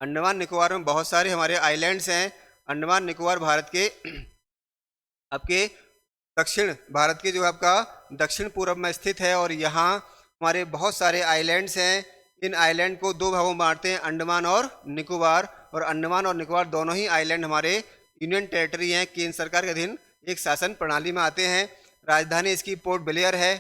अंडमान निकोबार में बहुत सारे हमारे आइलैंड्स हैं। अंडमान निकोबार भारत के आपके दक्षिण, भारत के जो आपका दक्षिण पूर्व में स्थित है और यहाँ हमारे बहुत सारे आइलैंड्स हैं। इन आइलैंड को दो भागों में बांटते हैं, अंडमान और निकोबार। और अंडमान और निकोबार दोनों ही आइलैंड हमारे यूनियन टेरिटरी हैं, केंद्र सरकार के अधीन एक शासन प्रणाली में आते हैं। राजधानी इसकी पोर्ट ब्लेयर है,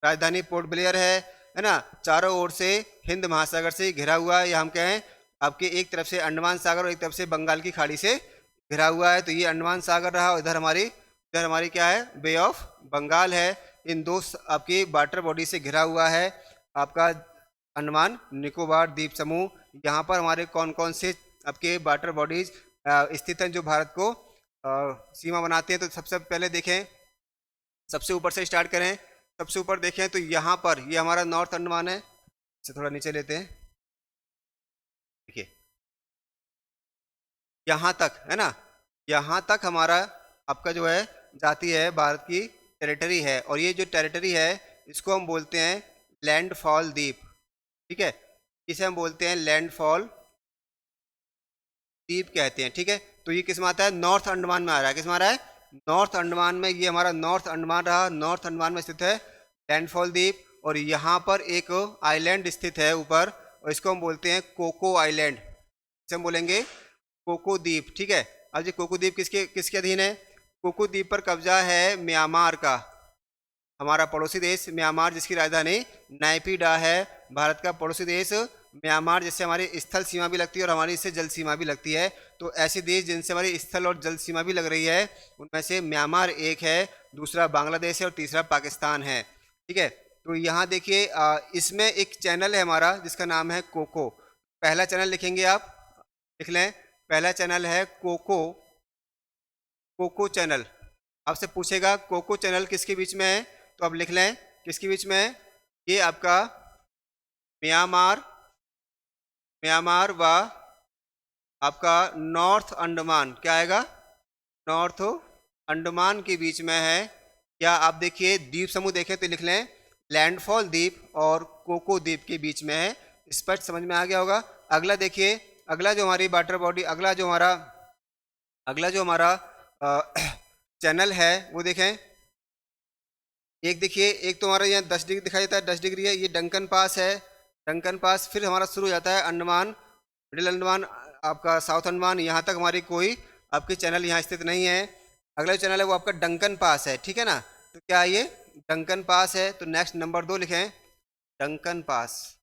राजधानी पोर्ट ब्लेयर है ना। चारों ओर से हिंद महासागर से घिरा हुआ है, या हम कहें आपके एक तरफ से अंडमान सागर और एक तरफ से बंगाल की खाड़ी से घिरा हुआ है। तो ये अंडमान सागर रहा और इधर हमारी क्या है, बे ऑफ बंगाल है। इन दो आपकी वाटर बॉडी से घिरा हुआ है आपका अंडमान निकोबार द्वीप समूह। यहाँ पर हमारे कौन कौन से आपके वाटर बॉडीज स्थित हैं जो भारत को सीमा बनाते हैं। तो सबसे पहले देखें, सबसे ऊपर से स्टार्ट करें, सबसे ऊपर देखें तो यहाँ पर ये हमारा नॉर्थ अंडमान है। इसे थोड़ा नीचे लेते हैं, देखिए यहाँ तक है ना, यहाँ तक हमारा आपका जो है जाती है भारत की टेरिटरी है। और ये जो टेरिटरी है इसको हम बोलते हैं लैंडफॉल द्वीप, ठीक है। इसे हम बोलते हैं लैंडफॉल द्वीप कहते हैं, ठीक है। तो ये किस में आता है, नॉर्थ अंडमान में आ रहा है। किस में आ रहा है, नॉर्थ अंडमान में। ये हमारा नॉर्थ अंडमान रहा, नॉर्थ अंडमान में स्थित है लैंडफॉल द्वीप। और यहाँ पर एक आइलैंड स्थित है ऊपर और इसको हम बोलते हैं कोको आइलैंड, इसे हम बोलेंगे कोको द्वीप, ठीक है। अब ये कोको द्वीप किसके अधीन है, कोको द्वीप पर कब्जा है म्यांमार का, हमारा पड़ोसी देश म्यांमार जिसकी राजधानी नायपीडा है। भारत का पड़ोसी देश म्यांमार जिससे हमारी स्थल सीमा भी लगती है और हमारी इससे जल सीमा भी लगती है। तो ऐसे देश जिनसे हमारी स्थल और जल सीमा भी लग रही है उनमें से म्यांमार एक है, दूसरा बांग्लादेश है और तीसरा पाकिस्तान है। ठीक है, तो यहाँ देखिए इसमें एक चैनल है हमारा जिसका नाम है कोको। पहला चैनल लिखेंगे आप, लिख लें, पहला चैनल है कोको, कोको चैनल। आपसे पूछेगा कोको चैनल किसके बीच में है, तो आप लिख लें किसके बीच में है, ये आपका म्यांमार, म्यांमार व आपका नॉर्थ अंडमान, क्या आएगा, नॉर्थ अंडमान के बीच में है। या आप देखिए द्वीप समूह देखें तो लिख लें लैंडफॉल द्वीप और कोको द्वीप के बीच में है। स्पष्ट समझ में आ गया होगा। अगला देखिए, अगला जो हमारी वाटर बॉडी, अगला जो हमारा चैनल है वो देखें। एक देखिए, एक तो हमारा यहाँ 10 डिग्री दिखाई देता है, 10 डिग्री है, ये डंकन पास है, डंकन पास। फिर हमारा शुरू हो जाता है अंडमान, मिडिल अंडमान, आपका साउथ अंडमान, यहाँ तक हमारी कोई आपकी चैनल यहाँ स्थित नहीं है। अगला जो चैनल है वो आपका डंकन पास है, ठीक है ना। तो क्या ये डंकन पास है, तो नेक्स्ट नंबर 2 लिखें, डंकन पास।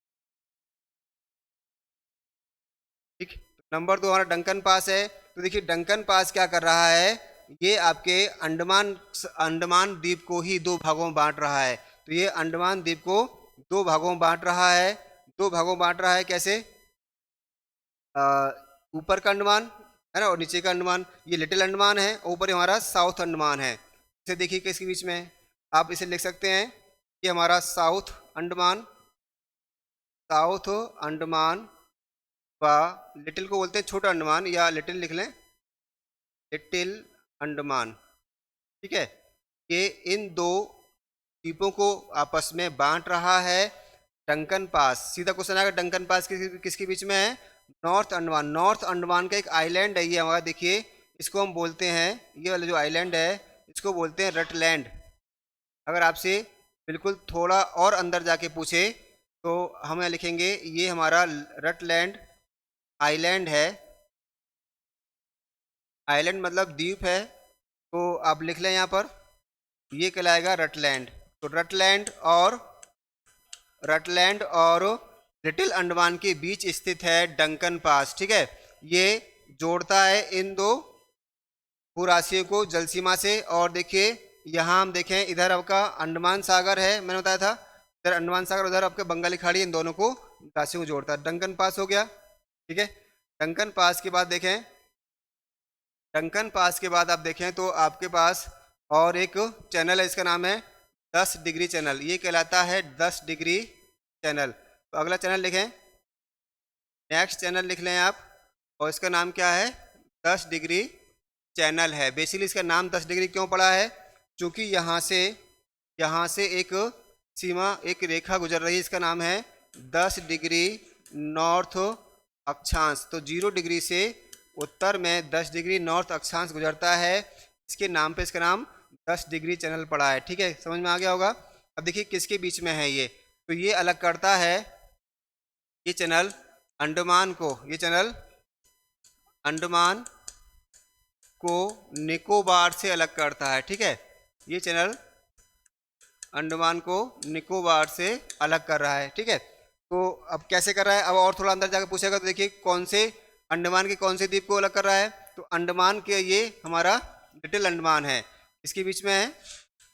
ठीक, तो नंबर 2 हमारा डंकन पास है। तो देखिए डंकन पास क्या कर रहा है, ये आपके अंडमान अंडमान द्वीप को ही दो भागों में बांट रहा है। तो ये अंडमान द्वीप को दो भागों में बांट रहा है। दो भागों में बांट रहा है कैसे, ऊपर का अंडमान है ना और नीचे का अंडमान, ये लिटिल अंडमान है, ऊपर हमारा साउथ अंडमान है। इसे देखिए किसके बीच में है, आप इसे लिख सकते हैं कि हमारा साउथ अंडमान, साउथ अंडमान व लिटिल को बोलते हैं छोटा अंडमान, या लिटिल लिख लें, लिटिल अंडमान। ठीक है, ये इन दो द्वीपों को आपस में बांट रहा है डंकन पास। सीधा क्वेश्चन आएगा डंकन पास किसके बीच में है, नॉर्थ अंडमान। नॉर्थ अंडमान का एक आइलैंड है ये हमारा, देखिए इसको हम बोलते हैं, ये वाला जो आइलैंड है इसको बोलते हैं रटलैंड। अगर आपसे बिल्कुल थोड़ा और अंदर जाके पूछे तो हम यहाँ लिखेंगे ये हमारा रटलैंड आइलैंड है। आइलैंड मतलब द्वीप है, तो आप लिख लें यहाँ पर, ये कहलाएगा रटलैंड। तो रटलैंड और लिटिल अंडमान के बीच स्थित है डंकन पास। ठीक है, ये जोड़ता है इन दो भूराशियों को जल सीमा से। और देखिए यहाँ हम देखें, इधर आपका अंडमान सागर है, मैंने बताया था, इधर अंडमान सागर, उधर आपके बंगाली खाड़ी, इन दोनों को राशियों को जोड़ता है। डंकन पास हो गया। ठीक है, डंकन पास के बाद देखें, डंकन पास के बाद आप देखें तो आपके पास और एक चैनल है, इसका नाम है 10 डिग्री चैनल। ये कहलाता है 10 डिग्री चैनल। तो अगला चैनल लिखें, नेक्स्ट चैनल लिख लें आप, और इसका नाम क्या है, 10 डिग्री चैनल है। बेसिकली इसका नाम 10 डिग्री क्यों पड़ा है, क्योंकि यहाँ से एक सीमा, एक रेखा गुजर रही है, इसका नाम है 10 डिग्री नॉर्थ अक्षांश। तो 0 डिग्री से उत्तर में 10 डिग्री नॉर्थ अक्षांश गुजरता है, इसके नाम पे इसका नाम 10 डिग्री चैनल पड़ा है। ठीक है, समझ में आ गया होगा। अब देखिए किसके बीच में है ये, तो ये अलग करता है, ये चैनल अंडमान को, ये चैनल अंडमान को निकोबार से अलग करता है। ठीक है, ये चैनल अंडमान को निकोबार से अलग कर रहा है। ठीक है, तो अब कैसे कर रहा है, अब और थोड़ा अंदर जाकर पूछेगा, तो देखिए कौन से अंडमान के कौन से द्वीप को अलग कर रहा है, तो अंडमान के ये हमारा लिटिल अंडमान है, इसके बीच में है,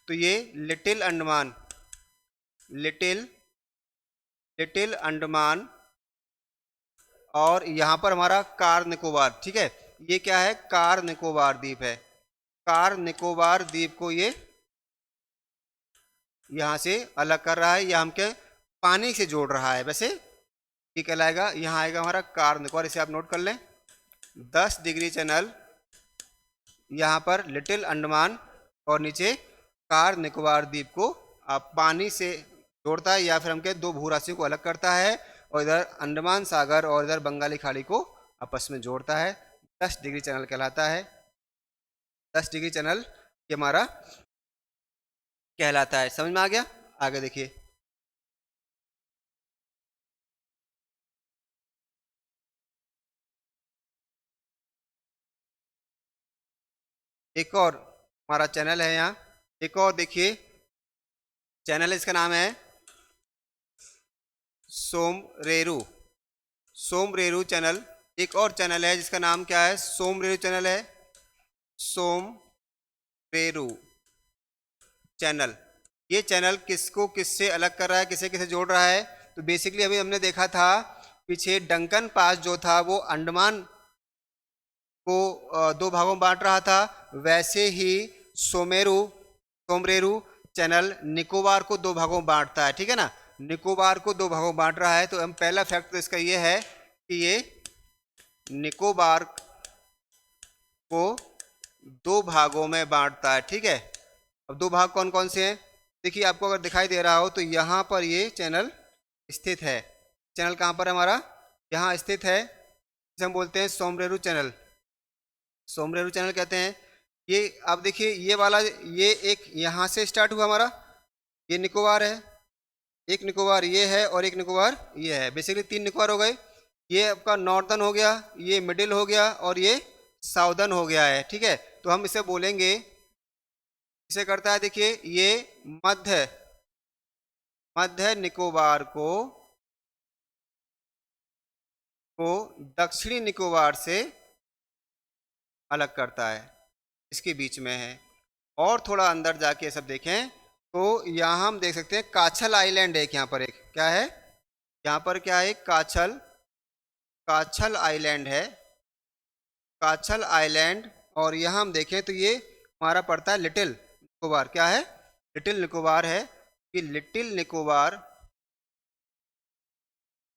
तो ये लिटिल अंडमान, लिटिल अंडमान, और यहाँ पर हमारा कार निकोबार। ठीक है, ये क्या है, कार निकोबार द्वीप है। कार निकोबार द्वीप को ये यहाँ से अलग कर रहा है, या हम क्या पानी से जोड़ रहा है। वैसे ये कहलाएगा, यहाँ आएगा हमारा कार निकोबार, इसे आप नोट कर लें, 10 डिग्री चैनल, यहाँ पर लिटिल अंडमान और नीचे कार निकोबार द्वीप को आप पानी से जोड़ता है, या फिर हम कहें दो भूराशियों को अलग करता है, और इधर अंडमान सागर और इधर बंगाली खाड़ी को आपस में जोड़ता है। 10 डिग्री चैनल कहलाता है, 10 डिग्री चैनल ये हमारा कहलाता है। समझ में आ गया, आगे देखिए, एक और हमारा चैनल है यहाँ, एक और देखिए, चैनल इसका नाम है सोमरेरू, सोमरेरू चैनल। एक और चैनल है जिसका नाम क्या है, सोमरेरू चैनल है, सोमरेरू चैनल। ये चैनल किसको किससे अलग कर रहा है, किसे किसे जोड़ रहा है? तो बेसिकली अभी हमने देखा था पीछे डंकन पास जो था वो अंडमान को दो भागों में बांट रहा था, वैसे ही सोमरेरू चैनल निकोबार को दो भागों में बांटता है, ठीक है ना। निकोबार को दो भागों में बांट रहा है। तो हम पहला फैक्ट तो इसका ये है कि ये निकोबार को दो भागों में बांटता है, ठीक है। अब दो भाग कौन कौन से हैं? देखिए, आपको अगर दिखाई दे रहा हो तो यहाँ पर ये चैनल स्थित है। चैनल कहाँ पर है हमारा? यहाँ स्थित है, जिसे हम बोलते हैं सोमरेरू चैनल। सोमरेरू चैनल कहते हैं। ये आप देखिए, ये वाला, ये एक यहाँ से स्टार्ट हुआ हमारा, ये निकोबार है, एक निकोबार ये है और एक निकोबार ये है। बेसिकली तीन निकोबार हो गए। ये आपका नॉर्दर्न हो गया, ये मिडिल हो गया और ये साउदर्न हो गया है, ठीक है। तो हम इसे बोलेंगे, इसे करता है, देखिए ये मध्य निकोबार को दक्षिणी निकोबार से अलग करता है, इसके बीच में है। और थोड़ा अंदर जाके सब देखें तो यहाँ हम देख सकते हैं काछल आइलैंड है एक, यहाँ पर एक क्या है, यहाँ पर क्या है, काछल आइलैंड है, काछल आइलैंड। और यहाँ हम देखें तो ये हमारा पड़ता है लिटिल निकोबार। क्या है? लिटिल निकोबार है। ये लिटिल निकोबार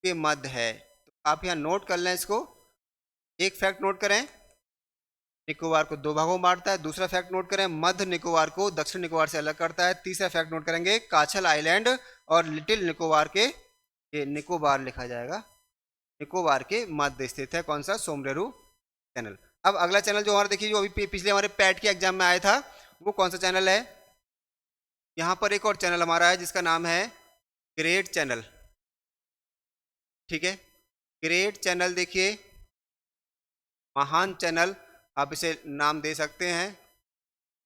के मध्य है। तो आप यहाँ नोट कर लें इसको। एक फैक्ट नोट करें, निकोबार को दो भागों में बांटता है। दूसरा फैक्ट नोट करें, मध्य निकोबार को दक्षिण निकोबार से अलग करता है। तीसरा फैक्ट नोट करेंगे, काछल आइलैंड और लिटिल निकोबार के, ये निकोबार लिखा जाएगा, निकोबार के मध्य स्थित है कौन सा? सोमरेरू चैनल। अब अगला चैनल जो हमारा देखिए, जो अभी पिछले हमारे पैट के एग्जाम में आया था, वो कौन सा चैनल है? यहाँ पर एक और चैनल हमारा है जिसका नाम है ग्रेट चैनल, ठीक है। ग्रेट चैनल, देखिए महान चैनल आप इसे नाम दे सकते हैं,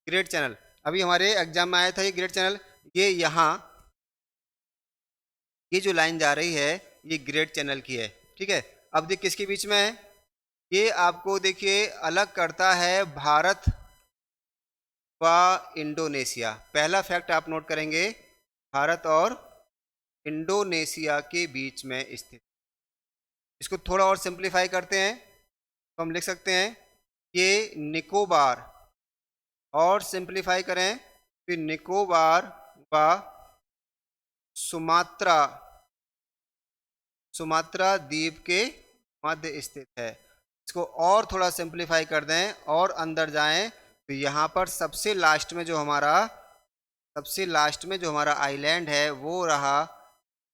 ग्रेट चैनल। अभी हमारे एग्जाम में आया था ये ग्रेट चैनल। ये यहाँ, ये जो लाइन जा रही है ये ग्रेट चैनल की है, ठीक है। अब देखिए किसके बीच में है? ये आपको देखिए अलग करता है भारत व इंडोनेशिया। पहला फैक्ट आप नोट करेंगे, भारत और इंडोनेशिया के बीच में स्थित। इसको थोड़ा और सिंप्लीफाई करते हैं तो हम लिख सकते हैं ये निकोबार, और सिंप्लीफाई करें फिर निकोबार व सुमात्रा द्वीप के मध्य स्थित है। इसको और थोड़ा सिंप्लीफाई कर दें और अंदर जाएं तो यहाँ पर सबसे लास्ट में जो हमारा आइलैंड है वो रहा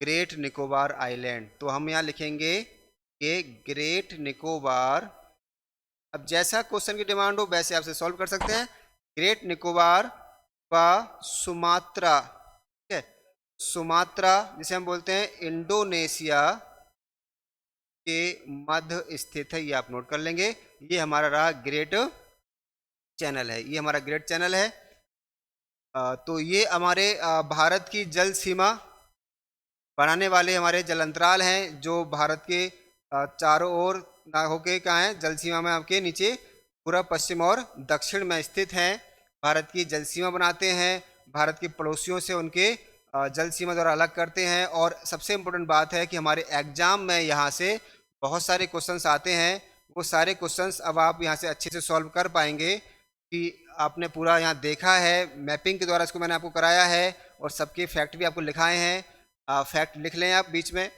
ग्रेट निकोबार आइलैंड। तो हम यहाँ लिखेंगे कि ग्रेट निकोबार। अब जैसा क्वेश्चन की डिमांड हो वैसे आपसे सॉल्व कर सकते हैं। ग्रेट निकोबार व सुमात्रा, ठीक है, सुमात्रा जिसे हम बोलते हैं इंडोनेशिया के मध्य स्थित है, ये आप नोट कर लेंगे। ये हमारा रहा ग्रेट चैनल है, ये हमारा ग्रेट चैनल है। तो ये हमारे भारत की जल सीमा बनाने वाले हमारे जल अंतराल हैं, जो भारत के चारों ओर ना होके कहाँ हैं, जल सीमा में आपके नीचे पूर्व, पश्चिम और दक्षिण में स्थित हैं। भारत की जल सीमा बनाते हैं, भारत के पड़ोसियों से उनके जल सीमा द्वारा अलग करते हैं। और सबसे इम्पोर्टेंट बात है कि हमारे एग्जाम में यहाँ से बहुत सारे क्वेश्चंस आते हैं। वो सारे क्वेश्चंस अब आप यहाँ से अच्छे से सॉल्व कर पाएंगे कि आपने पूरा यहाँ देखा है, मैपिंग के द्वारा इसको मैंने आपको कराया है और सबके फैक्ट भी आपको लिखाए हैं। फैक्ट लिख लें आप बीच में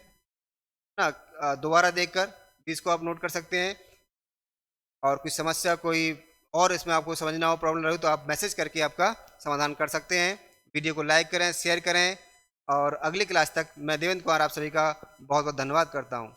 ना, दोबारा देखकर इसको आप नोट कर सकते हैं। और कोई समस्या, कोई और इसमें आपको समझना हो, प्रॉब्लम रहे तो आप मैसेज करके आपका समाधान कर सकते हैं। वीडियो को लाइक करें, शेयर करें। और अगली क्लास तक मैं देवेंद्र कुमार आप सभी का बहुत बहुत धन्यवाद करता हूँ।